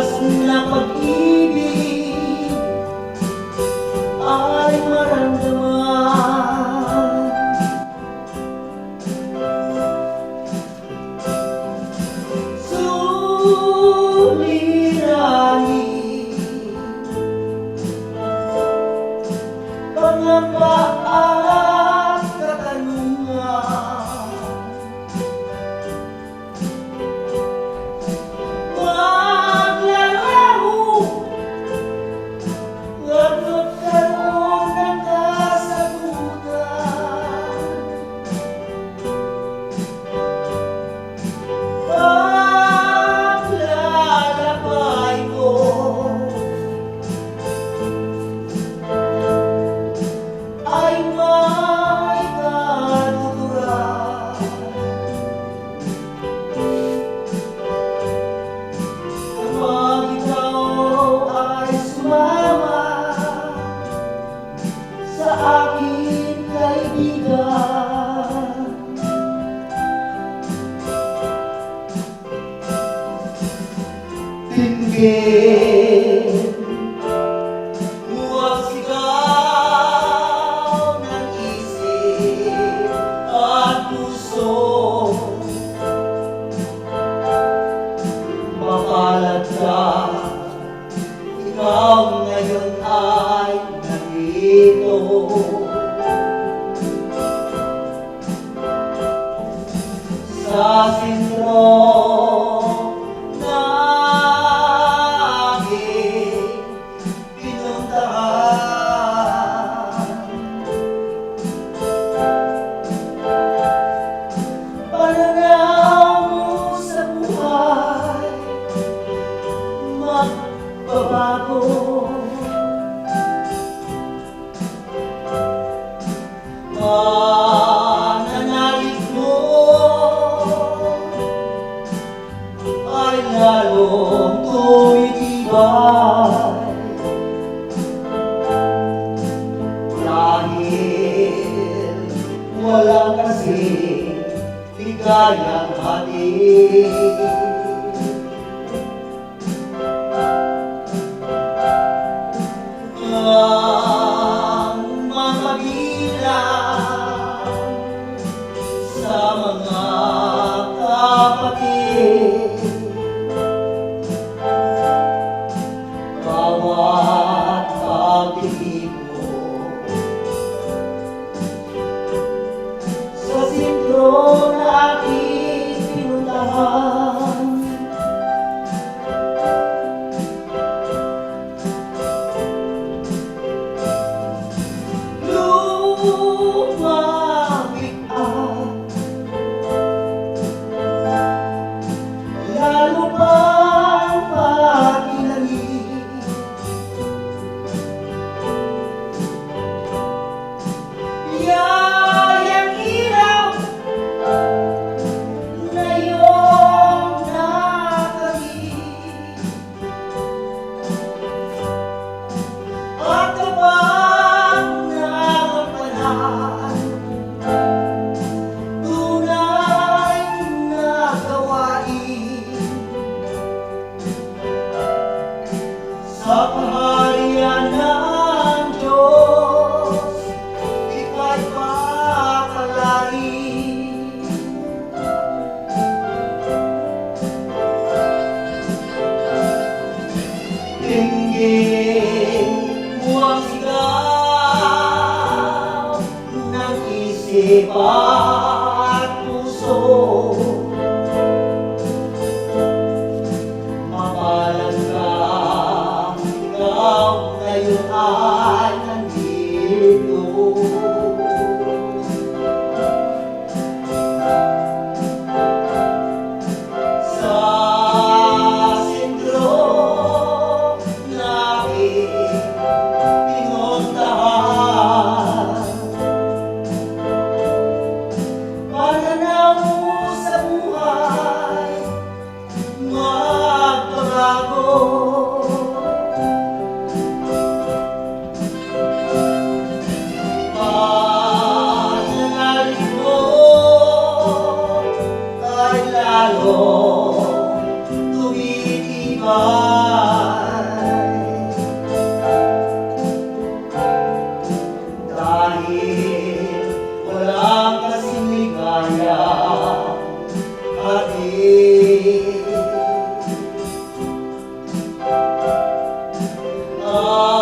wagas na pag-ibig ay maramdaman. Suliranin pangamba at katanungan, maglalaho at magkaroon ng kasagutan. Paglalakbay ko ay may katuturan, kapag ikaw ay sumama sa aking kaibigan. Tinggin, huwag sigaw ng isip at puso, makalat ka, ikaw ngayon ay nandito. Sa sentro magbabago. Pananalig mo ay lalong tumitibay, dahil walang kasing ligayang hatid. Ang mga bilang sa mga kapatid, bawat pag-ibig mo sa sentro na aking pinuntahan. Lumapit at lalo pang pagkilangin, biyayang ilaw na iyong nakamit. At kapag nagampanan tunay na gawain sa kaharian ng Diyos, ika'y papalain. Tinggin, huwag sigaw ng isip at puso, mapalag ka, ikaw ngayon ay nandito. Sa sentro na pinuntahan, sa